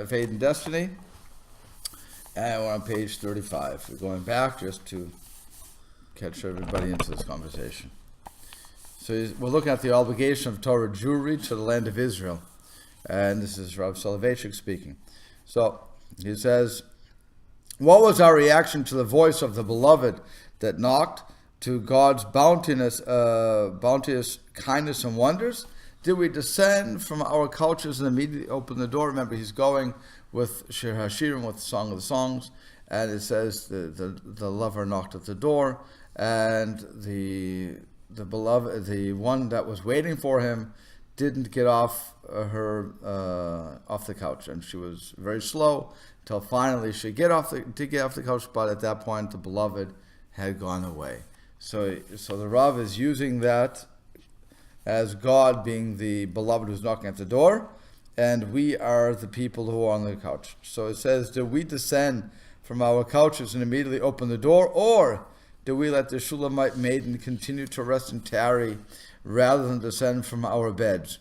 Fate and Destiny, and we're on page 35. We're going back just to catch everybody into this conversation. So we're looking at the obligation of Torah Jewry to the land of Israel, and this is Rav Soloveitchik speaking. So he says, what was our reaction to the voice of the beloved that knocked, to God's bounteous kindness and wonders? Did we descend from our couches and immediately open the door? Remember, he's going with Shir HaShirim, with the Song of the Songs, and it says the lover knocked at the door, and the beloved, the one that was waiting for him, didn't get off off the couch, and she was very slow till finally she did get off the couch. But at that point, the beloved had gone away. So the Rav is using that as God being the beloved who's knocking at the door, and we are the people who are on the couch. So it says, did we descend from our couches and immediately open the door, or do we let the Shulamite maiden continue to rest and tarry rather than descend from our beds?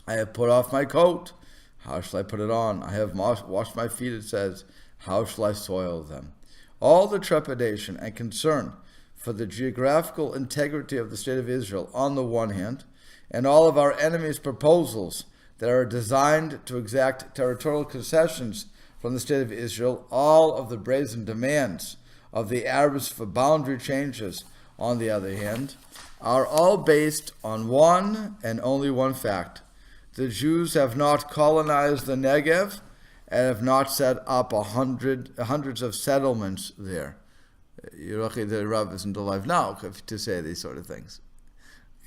I have put off my coat. How shall I put it on? I have washed my feet, it says. How shall I soil them? All the trepidation and concern for the geographical integrity of the state of Israel on the one hand, and all of our enemies' proposals that are designed to exact territorial concessions from the state of Israel, all of the brazen demands of the Arabs for boundary changes, on the other hand, are all based on one and only one fact. The Jews have not colonized the Negev and have not set up hundreds of settlements there. The Rav isn't alive now to say these sort of things.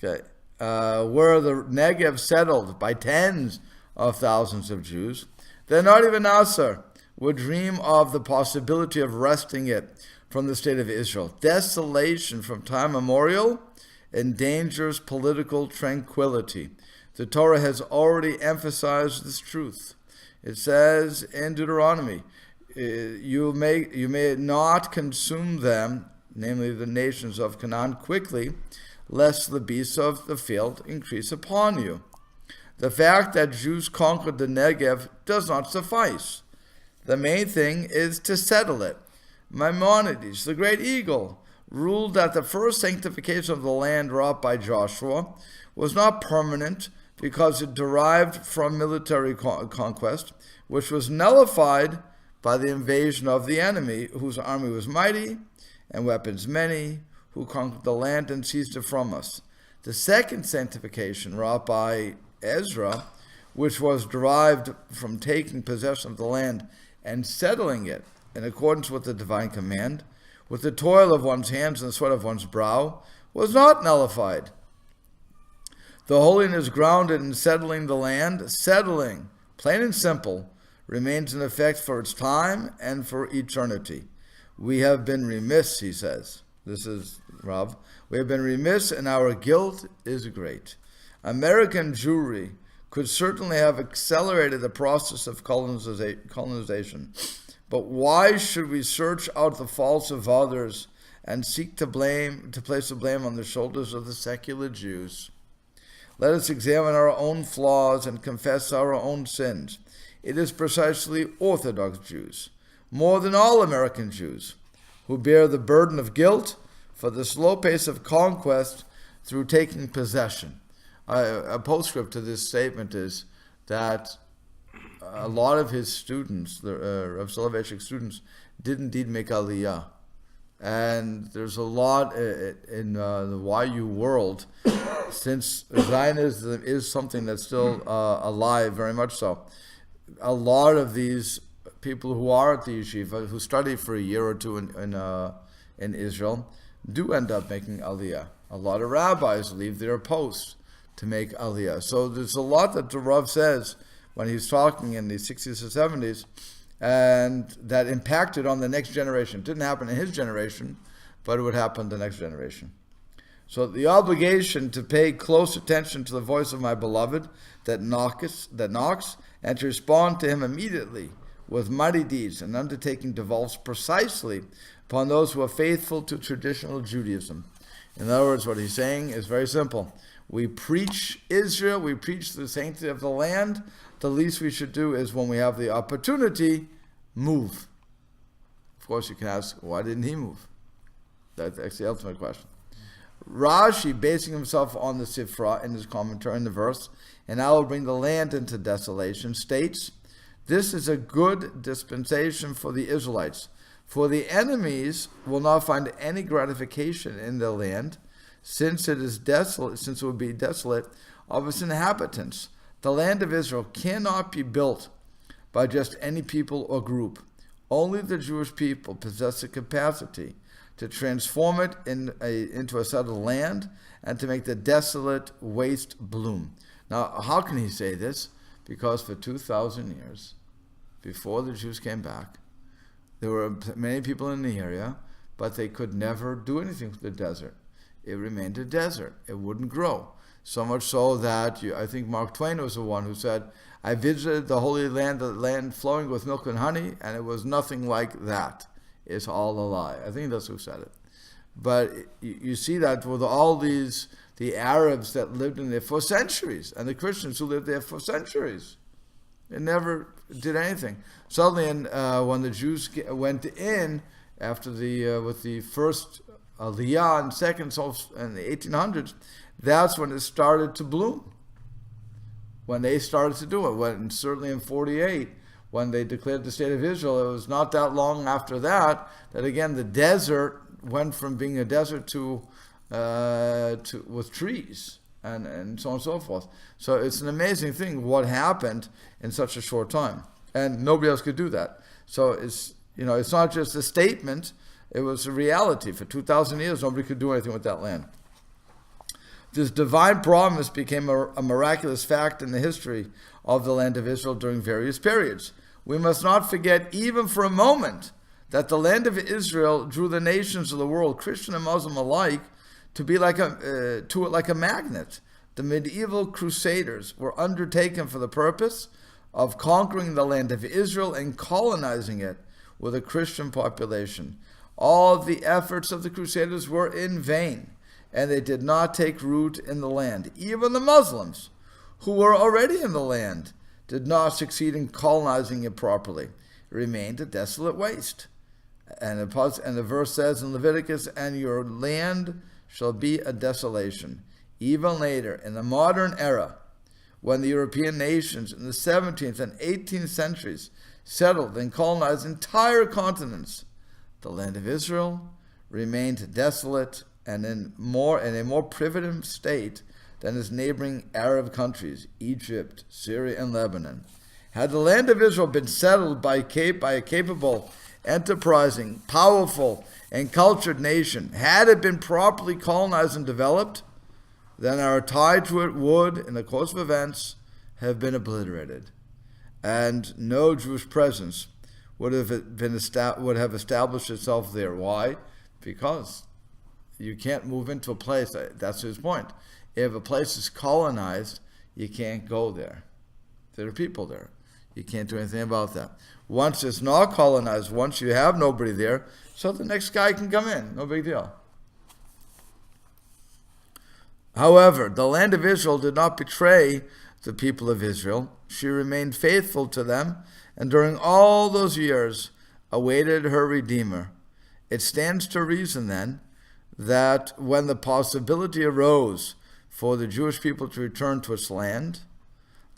Okay, were the Negev settled by tens of thousands of Jews, then not even Nasser would dream of the possibility of wresting it from the state of Israel. Desolation from time immemorial endangers political tranquility. The Torah has already emphasized this truth. It says in Deuteronomy, you may not consume them, namely the nations of Canaan, quickly, lest the beasts of the field increase upon you. The fact that Jews conquered the Negev does not suffice. The main thing is to settle it. Maimonides, the great eagle, ruled that the first sanctification of the land wrought by Joshua was not permanent because it derived from military conquest, which was nullified by the invasion of the enemy, whose army was mighty and weapons many, who conquered the land and seized it from us. The second sanctification wrought by Ezra, which was derived from taking possession of the land and settling it in accordance with the divine command, with the toil of one's hands and the sweat of one's brow, was not nullified. The holiness grounded in settling the land, settling, plain and simple, remains in effect for its time and for eternity. We have been remiss, he says. This is Rav. We have been remiss and our guilt is great. American Jewry could certainly have accelerated the process of colonization. But why should we search out the faults of others and seek to place the blame on the shoulders of the secular Jews? Let us examine our own flaws and confess our own sins. It is precisely Orthodox Jews, more than all American Jews, who bear the burden of guilt for the slow pace of conquest through taking possession. A postscript to this statement is that a lot of his students, Rav Soloveitchik students, did indeed make Aliyah. And there's a lot in the YU world, since Zionism is something that's still alive, very much so. A lot of these people who are at the yeshiva, who study for a year or two in Israel, do end up making Aliyah. A lot of rabbis leave their posts to make Aliyah. So there's a lot that the Rav says when he's talking in the 60s or 70s, and that impacted on the next generation. It didn't happen in his generation, but it would happen in the next generation. So the obligation to pay close attention to the voice of my beloved that knocks, and to respond to him immediately with mighty deeds and undertaking devolves precisely upon those who are faithful to traditional Judaism. In other words, what he's saying is very simple. We preach Israel, we preach the sanctity of the land. The least we should do is, when we have the opportunity, move. Of course, you can ask, why didn't he move? That's the ultimate question. Rashi, basing himself on the Sifra in his commentary in the verse, and I will bring the land into desolation, states, this is a good dispensation for the Israelites, for the enemies will not find any gratification in the land, since it is desolate, since it would be desolate of its inhabitants. The land of Israel cannot be built by just any people or group. Only the Jewish people possess the capacity to transform it into a settled land and to make the desolate waste bloom. Now, how can he say this? Because for 2,000 years, before the Jews came back, there were many people in the area, but they could never do anything with the desert. It remained a desert. It wouldn't grow. So much so that I think Mark Twain was the one who said, I visited the Holy Land, the land flowing with milk and honey, and it was nothing like that. It's all a lie. I think that's who said it. But you see that with all these, the Arabs that lived in there for centuries, and the Christians who lived there for centuries. It never did anything. Suddenly, when the Jews went in after with the first Aliyah and second in the 1800s, that's when it started to bloom. When they started to do it, certainly in 48, when they declared the state of Israel, it was not that long after that again the desert went from being a desert to with trees and so on and so forth. So it's an amazing thing what happened in such a short time, and nobody else could do that. So it's not just a statement; it was a reality. For 2,000 years, nobody could do anything with that land. This divine promise became a miraculous fact in the history of the land of Israel during various periods. We must not forget, even for a moment, that the land of Israel drew the nations of the world, Christian and Muslim alike, to it like a magnet. The medieval crusaders were undertaken for the purpose of conquering the land of Israel and colonizing it with a Christian population. All of the efforts of the crusaders were in vain, and they did not take root in the land. Even the Muslims, who were already in the land, did not succeed in colonizing it properly. It remained a desolate waste. And the verse says in Leviticus, and your land shall be a desolation. Even later, in the modern era, when the European nations in the 17th and 18th centuries settled and colonized entire continents, the land of Israel remained desolate and in a more primitive state than its neighboring Arab countries, Egypt, Syria, and Lebanon. Had the land of Israel been settled by a capable, enterprising, powerful, and cultured nation, had it been properly colonized and developed, then our tie to it would, in the course of events, have been obliterated, and no Jewish presence would have established itself there. Why? Because you can't move into a place. That's his point. If a place is colonized, you can't go there. There are people there. You can't do anything about that. Once it's not colonized, once you have nobody there, so the next guy can come in. No big deal. However, the land of Israel did not betray the people of Israel. She remained faithful to them, and during all those years awaited her Redeemer. It stands to reason, then, that when the possibility arose for the Jewish people to return to its land,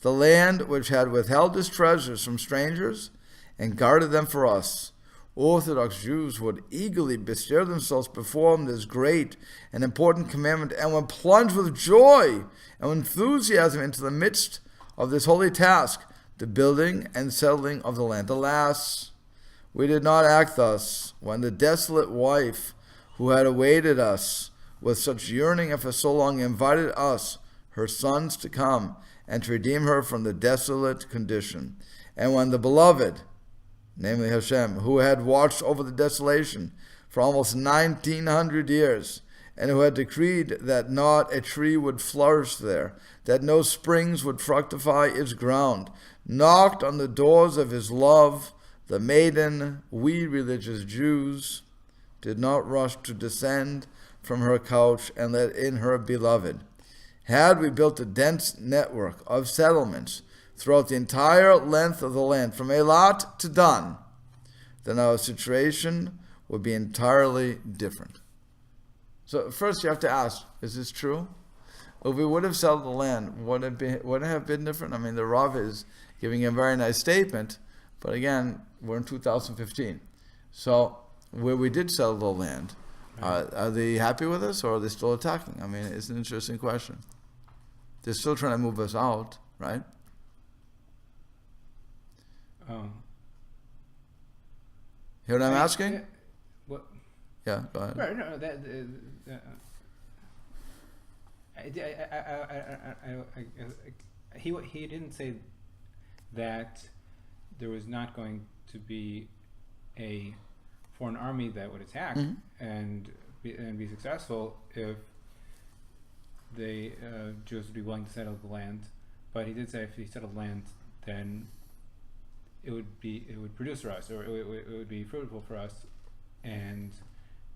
the land which had withheld its treasures from strangers and guarded them for us, Orthodox Jews would eagerly bestir themselves to perform this great and important commandment, and would plunge with joy and enthusiasm into the midst of this holy task, the building and settling of the land. Alas, we did not act thus when the desolate wife who had awaited us with such yearning and for so long invited us, her sons, to come and to redeem her from the desolate condition. And when the beloved, namely Hashem, who had watched over the desolation for almost 1900 years, and who had decreed that not a tree would flourish there, that no springs would fructify its ground, knocked on the doors of his love, the maiden, we religious Jews, did not rush to descend from her couch and let in her beloved. Had we built a dense network of settlements throughout the entire length of the land, from Eilat to Dan, then our situation would be entirely different. So first you have to ask, is this true? If we would have settled the land, would it have been different? I mean, the Rav is giving a very nice statement, but again, we're in 2015. So where we did settle the land, are they happy with us, or are they still attacking? I mean, it's an interesting question. They're still trying to move us out, right? Hear what I'm asking? Yeah, go ahead. Right, no, he didn't say that there was not going to be a foreign army that would attack and be successful if the Jews would be willing to settle the land. But he did say if he settled land, then it would produce for us, or it would be fruitful for us. And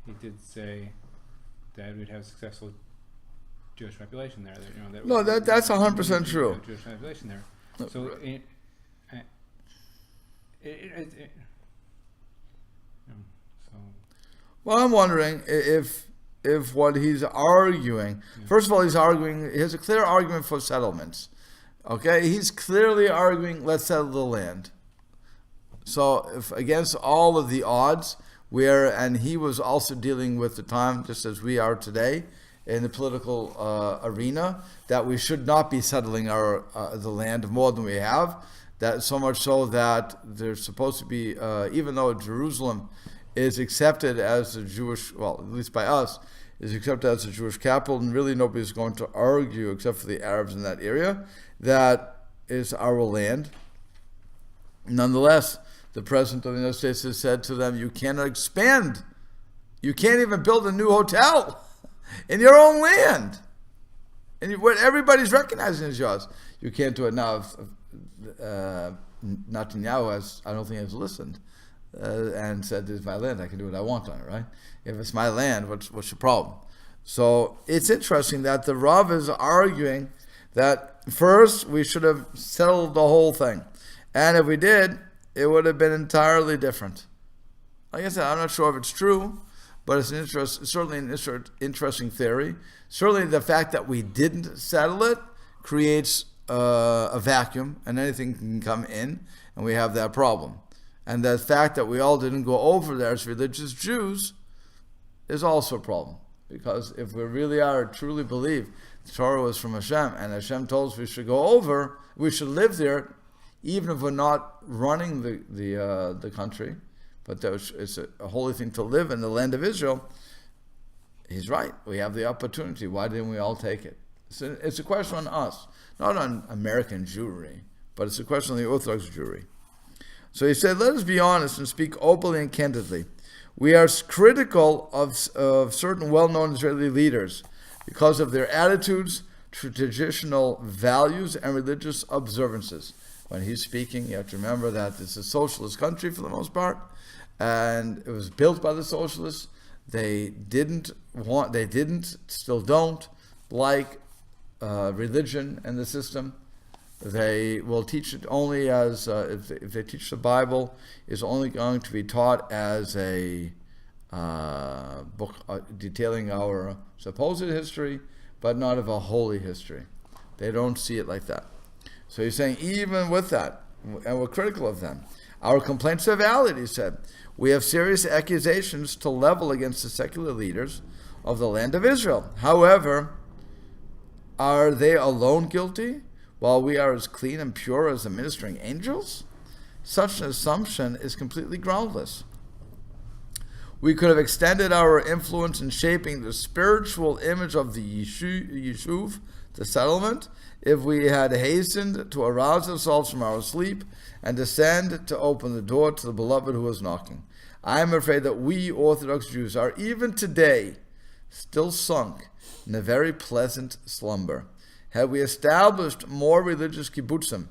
he did say that we'd have a successful Jewish population there. That's 100% true. Jewish population there. Well, I'm wondering if what he's arguing, first of all, he has a clear argument for settlements. Okay, he's clearly arguing, let's settle the land. So if against all of the odds, and he was also dealing with the time, just as we are today, in the political arena, that we should not be settling the land more than we have. That so much so that there's supposed to be, even though Jerusalem is accepted as a Jewish, well, at least by us, is accepted as a Jewish capital, and really nobody's going to argue except for the Arabs in that area, that is our land. Nonetheless, the President of the United States has said to them, you cannot expand. You can't even build a new hotel in your own land. And what everybody's recognizing is yours. You can't do it now. Netanyahu I don't think has listened and said, this is my land, I can do what I want on it, right? If it's my land, what's the problem? So it's interesting that the Rav is arguing that first we should have settled the whole thing. And if we did, it would have been entirely different. Like I said, I'm not sure if it's true, but it's certainly an interesting theory. Certainly the fact that we didn't settle it creates a vacuum, and anything can come in, and we have that problem. And the fact that we all didn't go over there as religious Jews is also a problem. Because if we really truly believe the Torah was from Hashem, and Hashem told us we should go over, we should live there, even if we're not running the country, but it's a holy thing to live in the land of Israel, he's right. We have the opportunity. Why didn't we all take it? It's a question on us, not on American Jewry, but it's a question on the Orthodox Jewry. So he said, let us be honest and speak openly and candidly. We are critical of certain well-known Israeli leaders because of their attitudes, traditional values, and religious observances. When he's speaking, you have to remember that this is a socialist country for the most part, and it was built by the socialists. They still don't like religion and the system. They will teach it only as, if they teach the Bible, is only going to be taught as a book detailing our supposed history, but not of a holy history. They don't see it like that. So he's saying, even with that, and we're critical of them, our complaints are valid, he said. We have serious accusations to level against the secular leaders of the land of Israel. However, are they alone guilty, while we are as clean and pure as the ministering angels? Such an assumption is completely groundless. We could have extended our influence in shaping the spiritual image of the Yishuv, the settlement, if we had hastened to arouse ourselves from our sleep and descend to open the door to the beloved who was knocking. I am afraid that we Orthodox Jews are even today still sunk in a very pleasant slumber. Had we established more religious kibbutzim,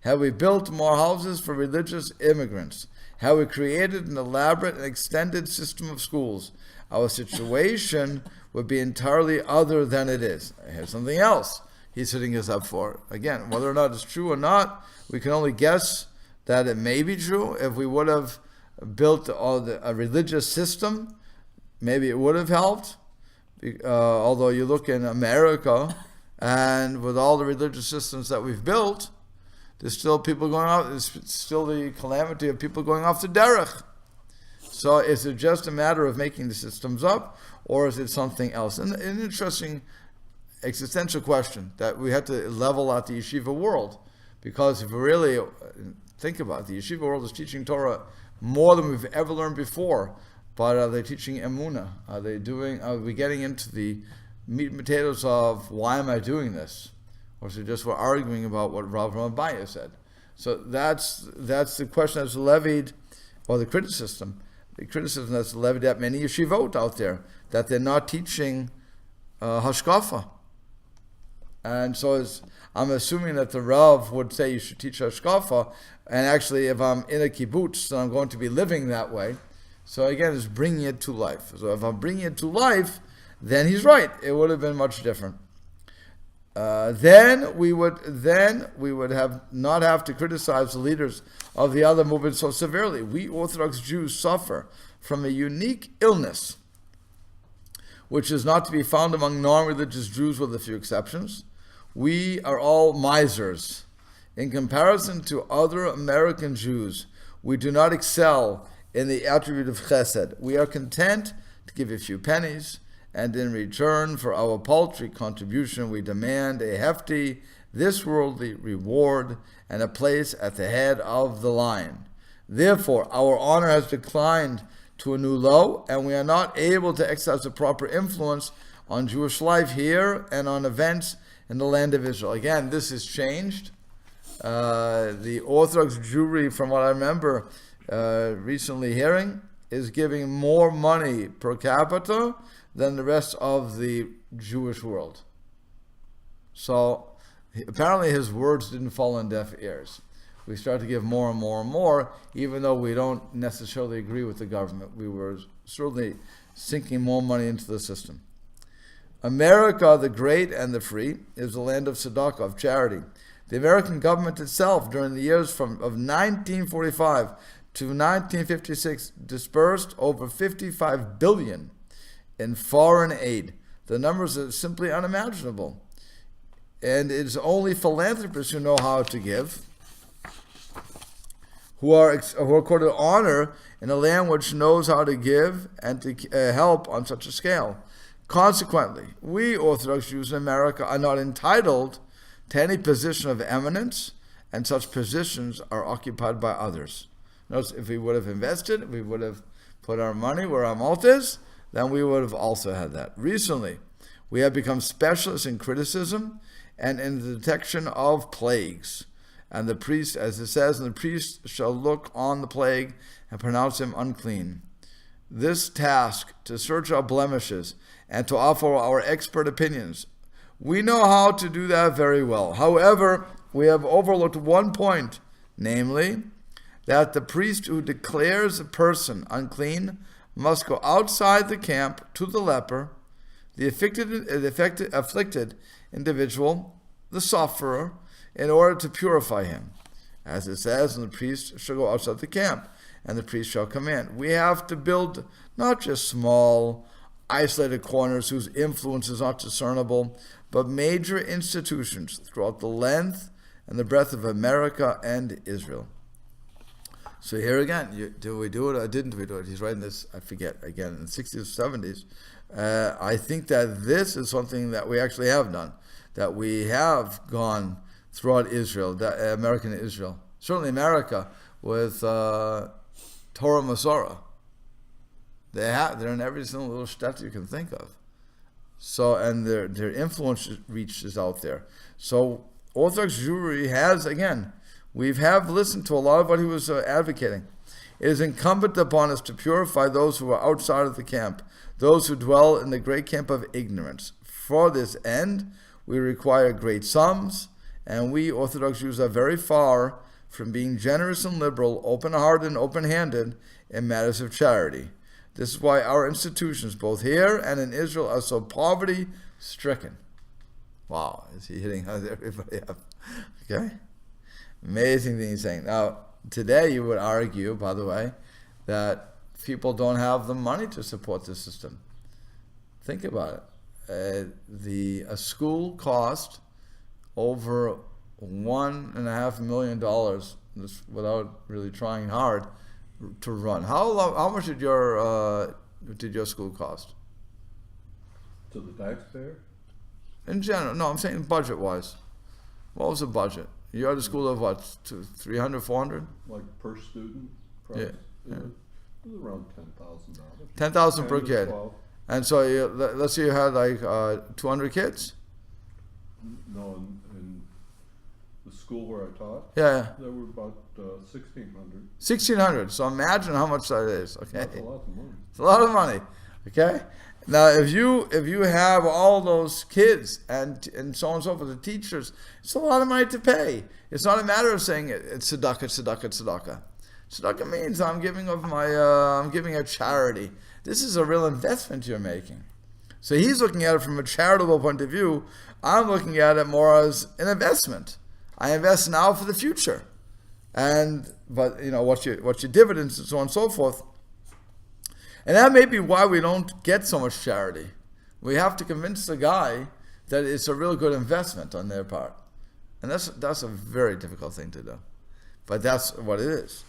had we built more houses for religious immigrants, had we created an elaborate and extended system of schools, our situation would be entirely other than it is. Here's something else he's hitting us up for. Again, whether or not it's true or not, we can only guess that it may be true. If we would have built a religious system, maybe it would have helped. Although you look in America, and with all the religious systems that we've built, there's still people going off. There's still the calamity of people going off the derech. So is it just a matter of making the systems up, or is it something else? And an interesting existential question that we have to level out the yeshiva world, because if we really think about it, the yeshiva world is teaching Torah more than we've ever learned before. But are they teaching emunah? Are we getting into the meat and potatoes of why am I doing this? Or is it just we're arguing about what Rav Ramabaya said? So that's the question that's levied, or the criticism that's levied at many yeshivot out there, that they're not teaching hashkafa. And so I'm assuming that the Rav would say you should teach hashkafa, and actually if I'm in a kibbutz, then I'm going to be living that way. So again, it's bringing it to life. So if I'm bringing it to life, then he's right. It would have been much different. Then we would have not have to criticize the leaders of the other movements so severely. We Orthodox Jews suffer from a unique illness, which is not to be found among non-religious Jews with a few exceptions. We are all misers. In comparison to other American Jews, we do not excel in the attribute of chesed. We are content to give a few pennies, and in return for our paltry contribution, we demand a hefty, this worldly reward and a place at the head of the line. Therefore, our honor has declined to a new low, and we are not able to exercise a proper influence on Jewish life here and on events in the land of Israel. Again, this has changed. The Orthodox Jewry, from what I remember recently hearing, is giving more money per capita than the rest of the Jewish world. So apparently his words didn't fall on deaf ears. We start to give more and more and more, even though we don't necessarily agree with the government. We were certainly sinking more money into the system. America, the great and the free, is the land of tzedakah, of charity. The American government itself, during the years of 1945 to 1956, dispersed over $55 billion in foreign aid. The numbers are simply unimaginable. And it's only philanthropists who know how to give, who are accorded honor in a land which knows how to give and to help on such a scale. Consequently, we Orthodox Jews in America are not entitled to any position of eminence, and such positions are occupied by others. Notice, if we would have invested, if we would have put our money where our mouth is, then we would have also had that. Recently, we have become specialists in criticism and in the detection of plagues. And the priest, as it says, and the priest shall look on the plague and pronounce him unclean. This task, to search our blemishes and to offer our expert opinions, we know how to do that very well. However, we have overlooked one point, namely, that the priest who declares a person unclean must go outside the camp to the leper, the afflicted individual, the sufferer, in order to purify him. As it says, and the priest shall go outside the camp, and the priest shall come in. We have to build not just small, isolated corners whose influence is not discernible, but major institutions throughout the length and the breadth of America and Israel. So here again, do we do it or didn't we do it? He's writing this, I forget, again, in the 60s or 70s. I think that this is something that we actually have done, that we have gone throughout Israel, American Israel. Certainly America with Torah Masorah. They're in every single little state you can think of. So, and their influence reaches out there. So Orthodox Jewry has, again, we have listened to a lot of what he was advocating. It is incumbent upon us to purify those who are outside of the camp, those who dwell in the great camp of ignorance. For this end, we require great sums, and we Orthodox Jews are very far from being generous and liberal, open-hearted and open-handed in matters of charity. This is why our institutions, both here and in Israel, are so poverty-stricken. Wow, is he hitting everybody up? Okay? Amazing thing he's saying. Now, today you would argue, by the way, that people don't have the money to support the system. Think about it. A school cost over $1.5 million, just without really trying hard, to run. How much did your school cost? To the taxpayer? In general, no, I'm saying budget-wise. What was the budget? You had a school of what, 300, 400? Like per student price? Yeah. It was around $10,000. 10,000 per 10 to kid. 12. And so let's say you had like 200 kids? No, in the school where I taught, Yeah. there were about 1,600. 1,600. So imagine how much that is, okay? That's a lot of money. It's a lot of money, okay? Now, if you have all those kids and so on and so forth, the teachers, it's a lot of money to pay. It's not a matter of saying it's tzedakah, tzedakah, tzedakah. Tzedakah means I'm giving a charity. This is a real investment you're making. So he's looking at it from a charitable point of view. I'm looking at it more as an investment. I invest now for the future, but what's your dividends and so on and so forth. And that may be why we don't get so much charity. We have to convince the guy that it's a real good investment on their part. And that's a very difficult thing to do. But that's what it is.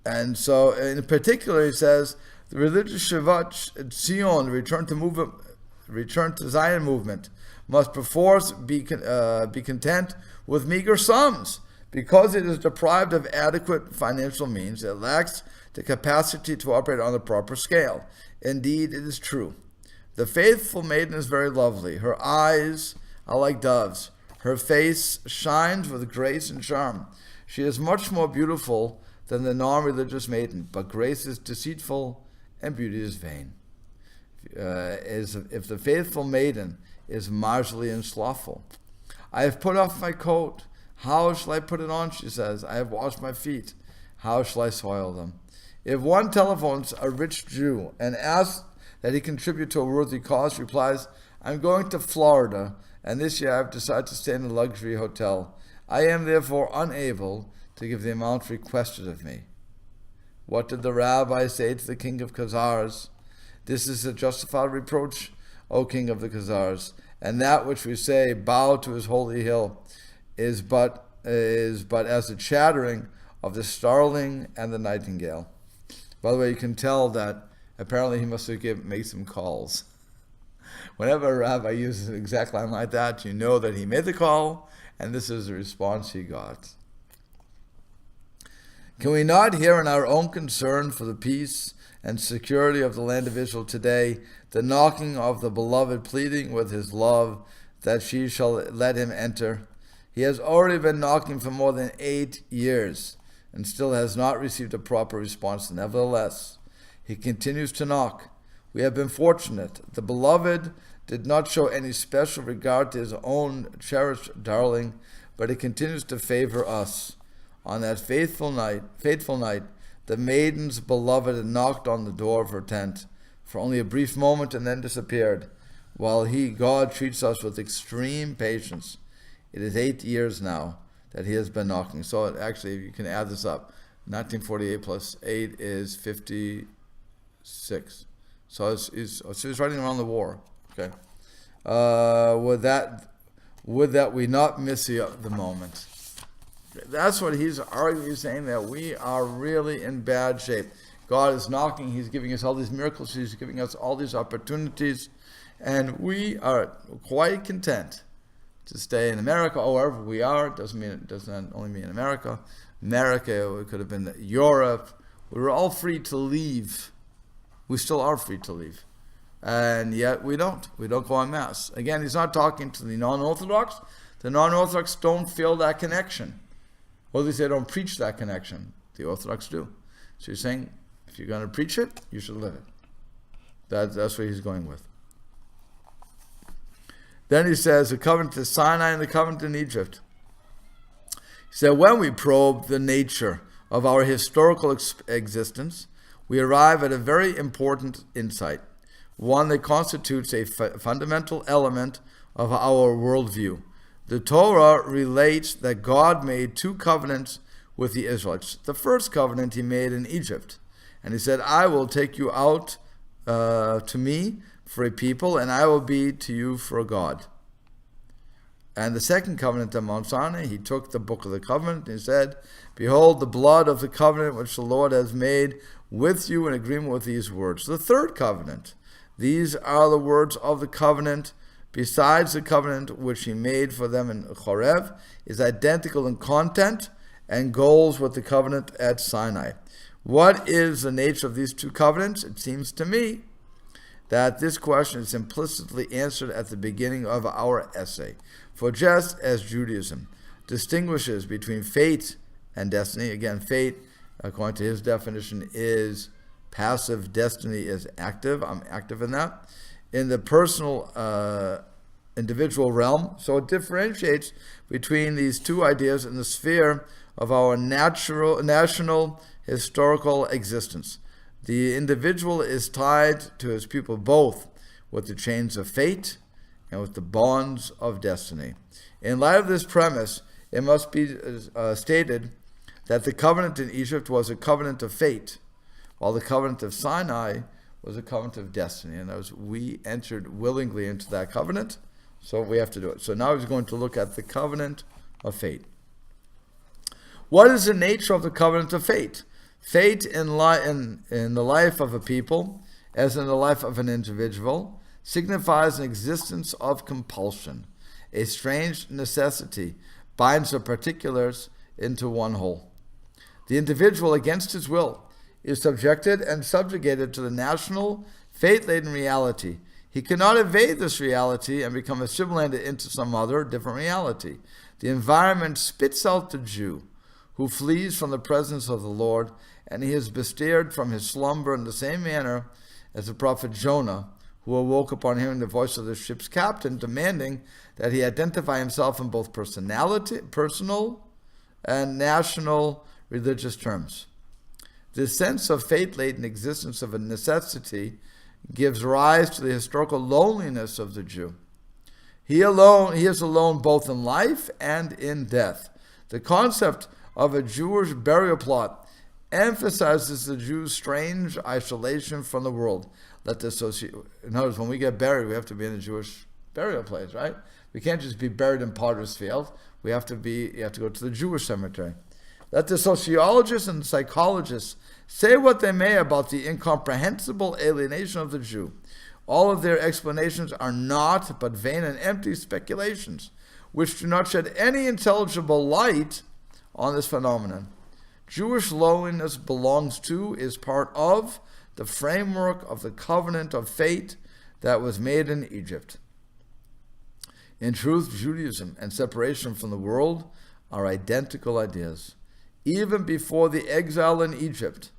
And so, in particular, he says, the religious Shivat Zion, the return to Zion movement, must perforce be content with meager sums. Because it is deprived of adequate financial means, it lacks the capacity to operate on a proper scale. Indeed, it is true. The faithful maiden is very lovely. Her eyes are like doves. Her face shines with grace and charm. She is much more beautiful than the non-religious maiden, but grace is deceitful and beauty is vain. If the faithful maiden is miserly and slothful. I have put off my coat. How shall I put it on? She says. I have washed my feet. How shall I soil them? If one telephones a rich Jew and asks that he contribute to a worthy cause, replies, I'm going to Florida, and this year I have decided to stay in a luxury hotel. I am therefore unable to give the amount requested of me. What did the rabbi say to the king of Khazars? This is a justified reproach, O king of the Khazars, and that which we say, bow to his holy hill, is but as the chattering of the starling and the nightingale. By the way, you can tell that apparently he must have made some calls. Whenever a rabbi uses an exact line like that, you know that he made the call, and this is the response he got. Can we not hear in our own concern for the peace and security of the land of Israel today the knocking of the beloved pleading with his love that she shall let him enter? He has already been knocking for more than 8 years and still has not received a proper response. Nevertheless, he continues to knock. We have been fortunate. The beloved did not show any special regard to his own cherished darling, but he continues to favor us. On that fateful night, the maiden's beloved had knocked on the door of her tent for only a brief moment and then disappeared, while God treats us with extreme patience. It is 8 years now that he has been knocking. So actually, you can add this up. 1948 plus 8 is 56. So he's writing around the war. Okay. Would that we not miss the moment? That's what he's arguing. He's saying that we are really in bad shape. God is knocking. He's giving us all these miracles. He's giving us all these opportunities. And we are quite content to stay in America or wherever we are. It doesn't only mean America. America, it could have been Europe. We were all free to leave. We still are free to leave. And yet we don't. We don't go en masse. Again, he's not talking to the non-Orthodox. The non-Orthodox don't feel that connection. Or at least they don't preach that connection. The Orthodox do. So he's saying, if you're going to preach it, you should live it. That's what he's going with. Then he says, the covenant to Sinai and the covenant in Egypt. He said, when we probe the nature of our historical existence, we arrive at a very important insight, one that constitutes a fundamental element of our worldview. The Torah relates that God made two covenants with the Israelites. The first covenant he made in Egypt, and he said, I will take you out to me for a people, and I will be to you for a God. And the second covenant at Mount Sinai, he took the book of the covenant and he said, behold, the blood of the covenant which the Lord has made with you in agreement with these words. The third covenant, these are the words of the covenant, besides the covenant which he made for them in Horeb, is identical in content and goals with the covenant at Sinai. What is the nature of these two covenants? It seems to me that this question is implicitly answered at the beginning of our essay. For just as Judaism distinguishes between fate and destiny, again, fate, according to his definition, is passive, destiny is active. I'm active in that. In the personal, individual realm, so it differentiates between these two ideas in the sphere of our national historical existence. The individual is tied to his people both with the chains of fate and with the bonds of destiny. In light of this premise, it must be stated that the covenant in Egypt was a covenant of fate, while the covenant of Sinai was a covenant of destiny. And as we entered willingly into that covenant, so we have to do it. So now he's going to look at the covenant of fate. What is the nature of the covenant of fate? Fate in the life of a people, as in the life of an individual, signifies an existence of compulsion. A strange necessity binds the particulars into one whole. The individual, against his will, is subjected and subjugated to the national, fate-laden reality. He cannot evade this reality and become assimilated into some other, different reality. The environment spits out the Jew, who flees from the presence of the Lord, and he is bestirred from his slumber in the same manner as the prophet Jonah, who awoke upon hearing the voice of the ship's captain, demanding that he identify himself in both personal and national religious terms. This sense of fate-laden existence of a necessity gives rise to the historical loneliness of the Jew. He is alone both in life and in death. The concept of a Jewish burial plot emphasizes the Jew's strange isolation from the world. Notice, when we get buried, we have to be in a Jewish burial place, right? We can't just be buried in Potter's Field. You have to go to the Jewish cemetery. Let the sociologists and psychologists say what they may about the incomprehensible alienation of the Jew. All of their explanations are naught but vain and empty speculations, which do not shed any intelligible light on this phenomenon. Jewish loneliness belongs to, is part of, the framework of the covenant of fate that was made in Egypt. In truth, Judaism and separation from the world are identical ideas. Even before the exile in Egypt,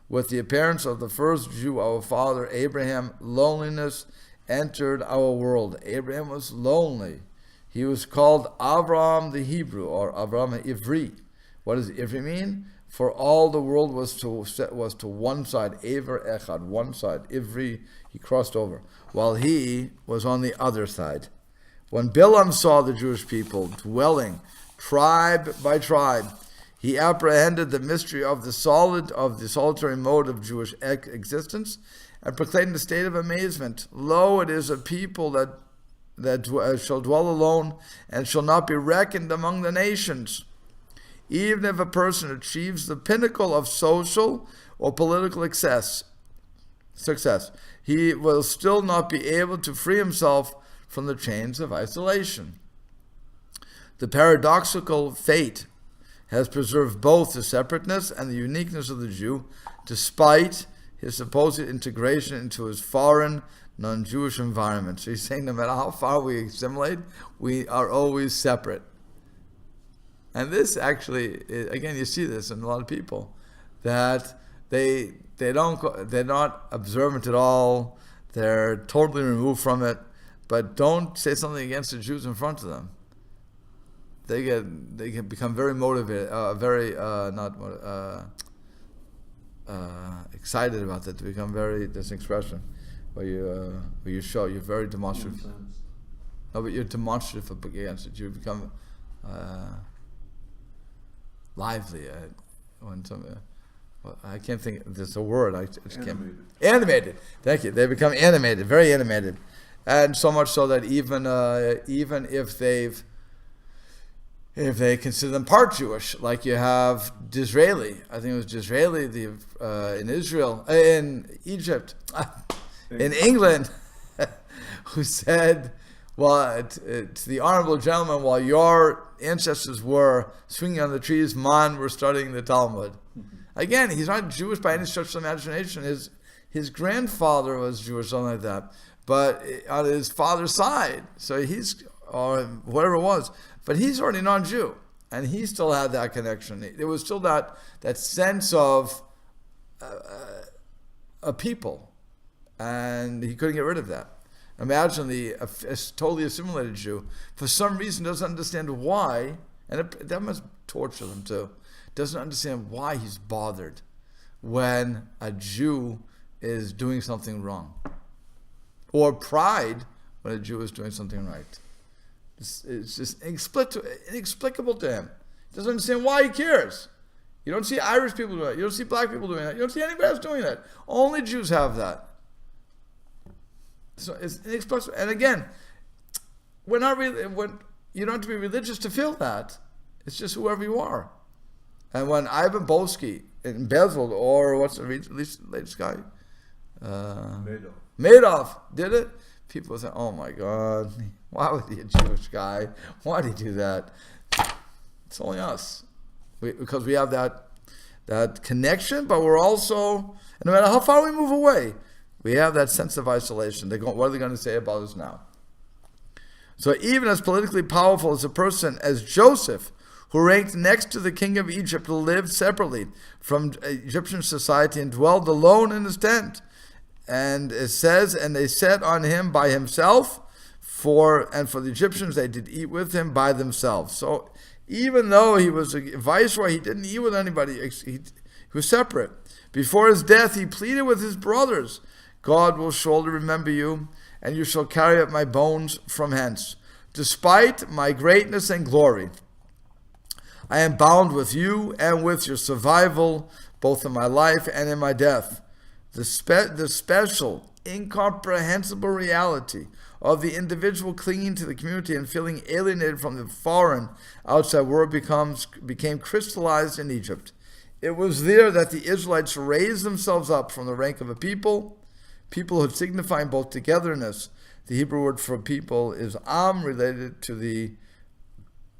with the appearance of the first Jew, our father Abraham, loneliness entered our world. Abraham was lonely. He was called Avraham the Hebrew, or Avraham Ivri. What does Ivri mean? For all the world was to one side, Ever Echad, one side. Ivri, he crossed over, while he was on the other side. When Bilam saw the Jewish people dwelling tribe by tribe, he apprehended the mystery of the solitary mode of Jewish existence, and proclaimed a state of amazement. Lo, it is a people that shall dwell alone, and shall not be reckoned among the nations. Even if a person achieves the pinnacle of social or political success, he will still not be able to free himself from the chains of isolation. The paradoxical fate has preserved both the separateness and the uniqueness of the Jew, despite his supposed integration into his foreign, non-Jewish environment. So he's saying no matter how far we assimilate, we are always separate. And this actually, again, you see this in a lot of people, that they're not observant at all, they're totally removed from it, but don't say something against the Jews in front of them. They can become very motivated, excited about that. To become this expression where you show, you're very demonstrative. Incensed. No, but you're demonstrative against it. You become lively. When I can't think. There's a word. I just can't. Animated. Thank you. They become animated, very animated, and so much so that even if they consider them part Jewish, like you have Disraeli. I think it was Disraeli in Israel, in Egypt, in England, who said, well, to the honorable gentleman, while your ancestors were swinging on the trees, mine were studying the Talmud. Again, he's not Jewish by any stretch of the imagination. His grandfather was Jewish, something like that, but on his father's side, so or whatever it was, but he's already non-Jew, and he still had that connection. There was still that sense of a people, and he couldn't get rid of that. Imagine a totally assimilated Jew, for some reason doesn't understand why, and that must torture them too, doesn't understand why he's bothered when a Jew is doing something wrong, or pride when a Jew is doing something right. It's just inexplicable to him. He doesn't understand why he cares. You don't see Irish people doing that. You don't see black people doing that. You don't see anybody else doing that. Only Jews have that. So it's inexplicable. And again, we're not really. You don't have to be religious to feel that. It's just whoever you are. And when Ivan Bolsky embezzled, or what's the latest guy? Madoff did it. People say, "Oh my God, why was he a Jewish guy? Why did he do that?" It's only us, because we have that connection, but we're also, no matter how far we move away, we have that sense of isolation. What are they going to say about us now? So even as politically powerful as a person as Joseph, who ranked next to the king of Egypt, lived separately from Egyptian society and dwelled alone in his tent. And it says, and they sat on him by himself, and for the Egyptians they did eat with him by themselves. So even though he was a viceroy, he didn't eat with anybody. He was separate. Before his death, he pleaded with his brothers, God will surely remember you, and you shall carry up my bones from hence. Despite my greatness and glory, I am bound with you and with your survival, both in my life and in my death. The special, incomprehensible reality of the individual clinging to the community and feeling alienated from the foreign, outside world became crystallized in Egypt. It was there that the Israelites raised themselves up from the rank of a peoplehood signifying both togetherness. The Hebrew word for people is am, related to the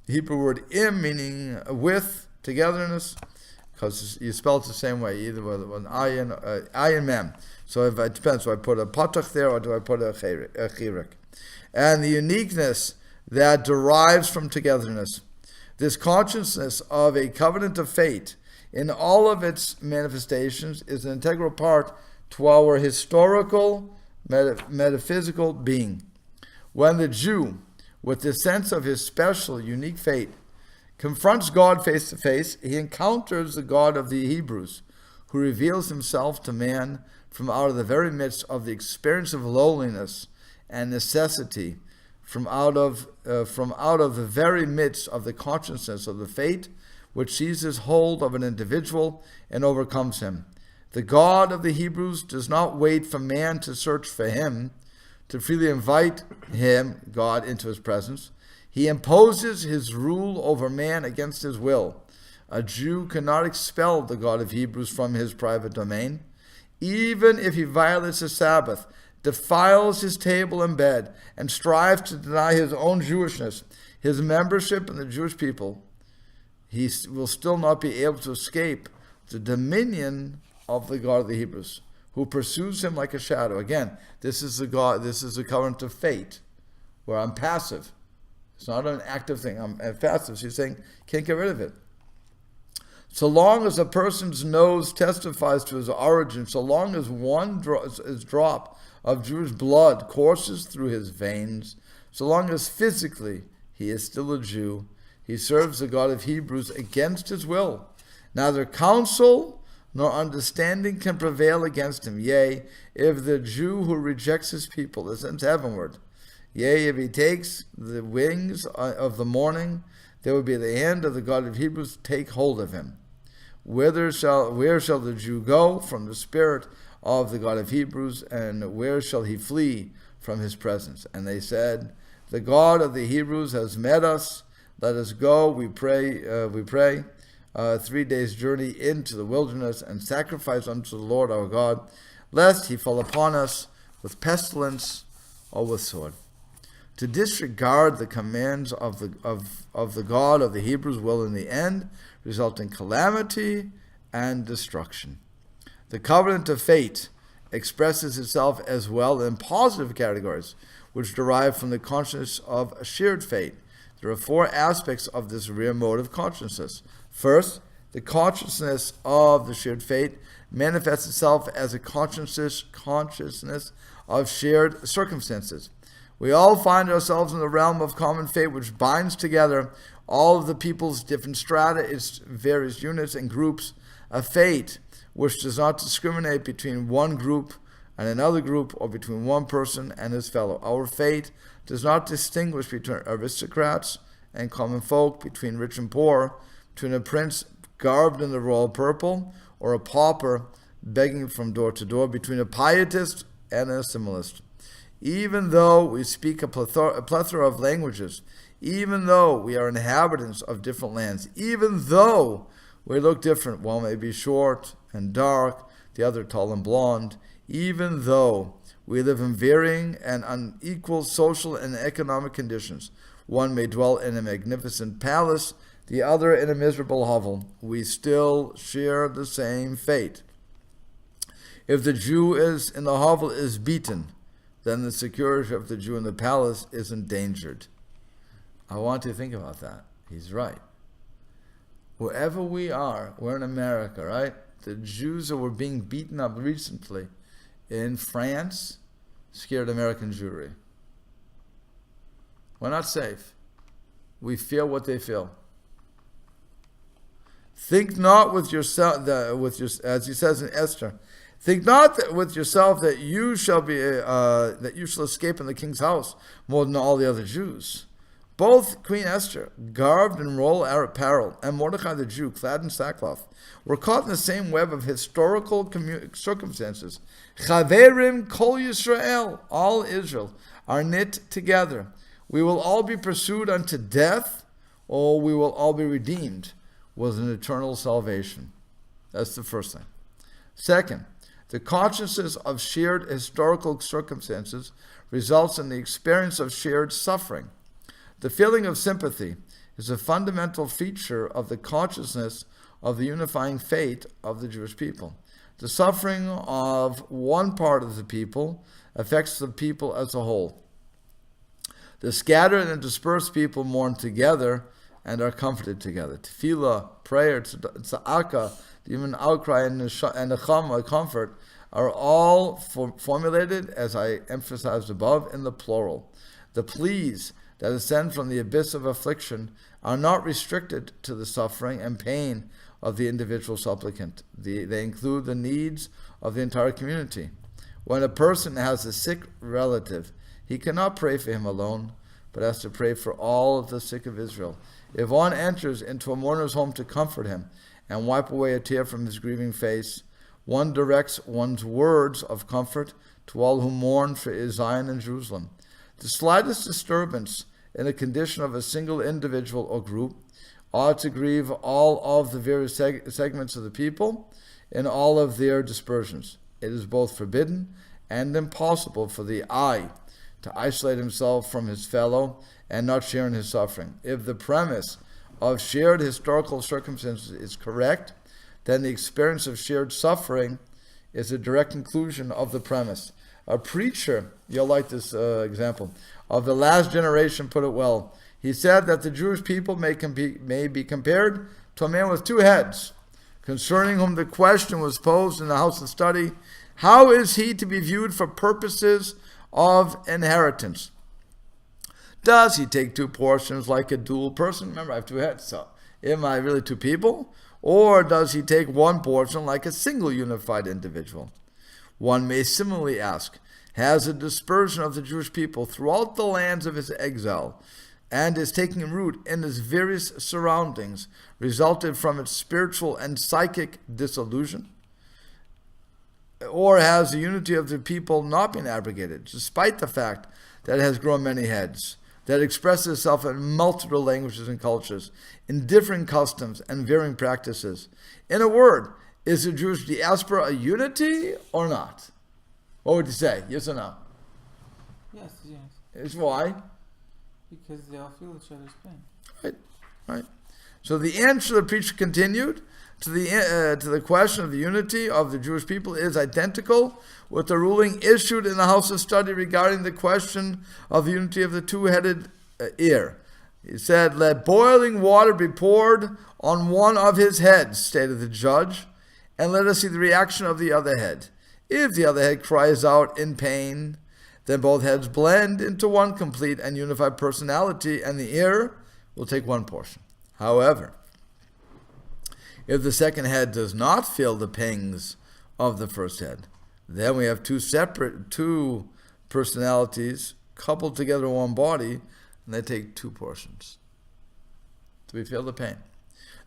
Hebrew word im, meaning with, togetherness, because you spell it the same way, either with an ayin mem. So it depends. Do I put a patach there, or do I put a chirik? And the uniqueness that derives from togetherness. This consciousness of a covenant of fate in all of its manifestations is an integral part to our historical, metaphysical being. When the Jew, with the sense of his special, unique fate, confronts God face to face, he encounters the God of the Hebrews, who reveals himself to man from out of the very midst of the experience of lowliness and necessity, from out of the very midst of the consciousness of the fate which seizes hold of an individual and overcomes him. The God of the Hebrews does not wait for man to search for him, to freely invite him, God, into his presence. He imposes his rule over man against his will. A Jew cannot expel the God of Hebrews from his private domain. Even if he violates the Sabbath, defiles his table and bed, and strives to deny his own Jewishness, his membership in the Jewish people, he will still not be able to escape the dominion of the God of the Hebrews, who pursues him like a shadow. Again, this is the covenant of fate, where I'm passive. It's not an active thing. I'm passive. So he's saying, can't get rid of it. So long as a person's nose testifies to his origin, so long as one drop of Jewish blood courses through his veins, so long as physically he is still a Jew, he serves the God of Hebrews against his will. Neither counsel nor understanding can prevail against him. Yea, if the Jew who rejects his people ascends heavenward, yea, if he takes the wings of the morning, there will be the hand of the God of Hebrews take hold of him. Where shall the Jew go from the spirit of the God of Hebrews, and where shall he flee from his presence? And they said, the God of the Hebrews has met us. Let us go, we pray, 3 days' journey into the wilderness, and sacrifice unto the Lord our God, lest he fall upon us with pestilence or with sword. To disregard the commands of the God of the Hebrews will in the end result in calamity and destruction. The covenant of fate expresses itself as well in positive categories, which derive from the consciousness of a shared fate. There are 4 aspects of this real mode of consciousness. First, the consciousness of the shared fate manifests itself as a consciousness of shared circumstances. We all find ourselves in the realm of common fate, which binds together all of the people's different strata, its various units and groups, a fate which does not discriminate between one group and another group, or between one person and his fellow. Our fate does not distinguish between aristocrats and common folk, between rich and poor, between a prince garbed in the royal purple or a pauper begging from door to door, between a pietist and a similarist. Even though we speak a plethora of languages, even though we are inhabitants of different lands, even though we look different, one may be short and dark, the other tall and blonde, even though we live in varying and unequal social and economic conditions, one may dwell in a magnificent palace, the other in a miserable hovel, we still share the same fate. If the Jew is in the hovel is beaten, then the security of the Jew in the palace is endangered. I want you to think about that. He's right. Wherever we are, we're in America, right? The Jews that were being beaten up recently in France scared American Jewry. We're not safe. We feel what they feel. Think not with yourself, as he says in Esther, think not that with yourself that you shall escape in the king's house more than all the other Jews. Both Queen Esther, garbed in royal apparel, and Mordecai the Jew, clad in sackcloth, were caught in the same web of historical circumstances. Chaverim kol Yisrael, all Israel, are knit together. We will all be pursued unto death, or we will all be redeemed with an eternal salvation. That's the first thing. Second, the consciousness of shared historical circumstances results in the experience of shared suffering. The feeling of sympathy is a fundamental feature of the consciousness of the unifying fate of the Jewish people. The suffering of one part of the people affects the people as a whole. The scattered and dispersed people mourn together and are comforted together. Tefillah, prayer, tzedakah, even outcry and nechama, comfort, are all formulated, as I emphasized above, in the plural. The pleas that ascend from the abyss of affliction are not restricted to the suffering and pain of the individual supplicant. They include the needs of the entire community. When a person has a sick relative, he cannot pray for him alone, but has to pray for all of the sick of Israel. If one enters into a mourner's home to comfort him and wipe away a tear from his grieving face, one directs one's words of comfort to all who mourn for Zion and Jerusalem. The slightest disturbance in the condition of a single individual or group ought to grieve all of the various segments of the people in all of their dispersions. It is both forbidden and impossible for the I to isolate himself from his fellow and not share in his suffering. If the premise of shared historical circumstances is correct, then the experience of shared suffering is a direct conclusion of the premise. A preacher, you'll like this example, of the last generation put it well. He said that the Jewish people may be compared to a man with 2 heads, concerning whom the question was posed in the house of study, how is he to be viewed for purposes of inheritance? Does he take 2 portions like a dual person? Remember, I have 2 heads, so am I really 2 people? Or does he take one portion like a single unified individual? One may similarly ask, has the dispersion of the Jewish people throughout the lands of his exile and is taking root in its various surroundings resulted from its spiritual and psychic dissolution? Or has the unity of the people not been abrogated, despite the fact that it has grown many heads, that expresses itself in multiple languages and cultures, in different customs and varying practices? In a word, is the Jewish diaspora a unity or not? What would you say? Yes or no? Yes. It's why? Because they all feel each other's pain. Right. So the answer the preacher continued to the question of the unity of the Jewish people is identical with the ruling issued in the house of study regarding the question of the unity of the two-headed ear. He said, "Let boiling water be poured on one of his heads," stated the judge, "and let us see the reaction of the other head. If the other head cries out in pain, then both heads blend into one complete and unified personality, and the ear will take one portion. However, if the second head does not feel the pangs of the first head, then we have two personalities coupled together in one body, and they take two portions. Do we feel the pain?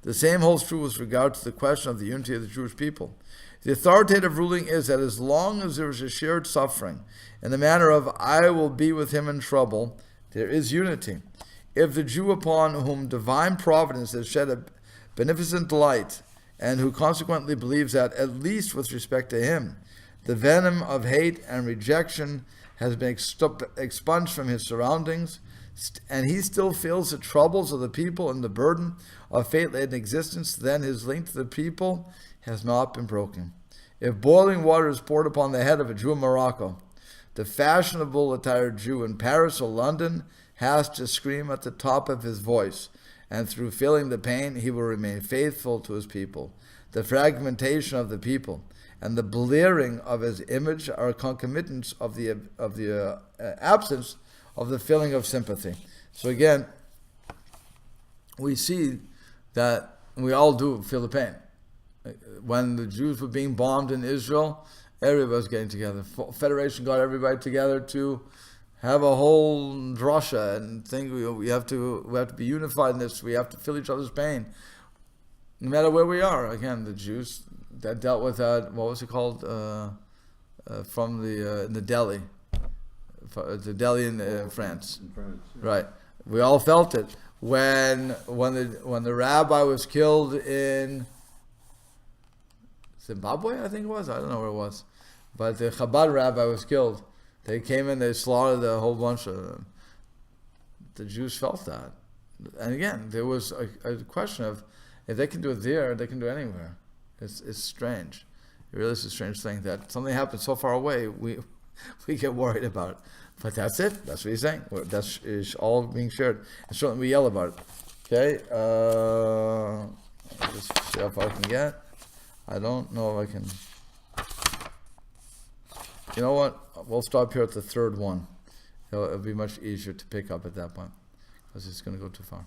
The same holds true with regard to the question of the unity of the Jewish people. The authoritative ruling is that as long as there is a shared suffering, in the manner of "I will be with him in trouble," there is unity. If the Jew upon whom divine providence has shed a beneficent light, and who consequently believes that, at least with respect to him, the venom of hate and rejection has been expunged from his surroundings, and he still feels the troubles of the people and the burden of fate-laden existence, then his link to the people has not been broken. If boiling water is poured upon the head of a Jew in Morocco, the fashionable attired Jew in Paris or London has to scream at the top of his voice, and through feeling the pain, he will remain faithful to his people. The fragmentation of the people and the blearing of his image are concomitants of the absence of the feeling of sympathy. So again, we see that we all do feel the pain. When the Jews were being bombed in Israel, everybody was getting together. Federation got everybody together to have a whole drasha and think we have to be unified in this. We have to feel each other's pain, no matter where we are. Again, the Jews that dealt with that. What was it called? From the Delhi, the Delhi in France. In France, yeah. Right. We all felt it when the rabbi was killed in Zimbabwe, I think it was. I don't know where it was, but the Chabad rabbi was killed. They came in, they slaughtered a whole bunch of them. The Jews felt that. And again, there was a question of, if they can do it there, they can do it anywhere. It's strange. It really is a strange thing that something happens so far away, we get worried about it. But that's it. That's what he's saying. That's is all being shared. And certainly we yell about it. Okay? I'll just see how far I can get. I don't know if I can... You know what? We'll stop here at the third one. It'll be much easier to pick up at that point, because it's going to go too far.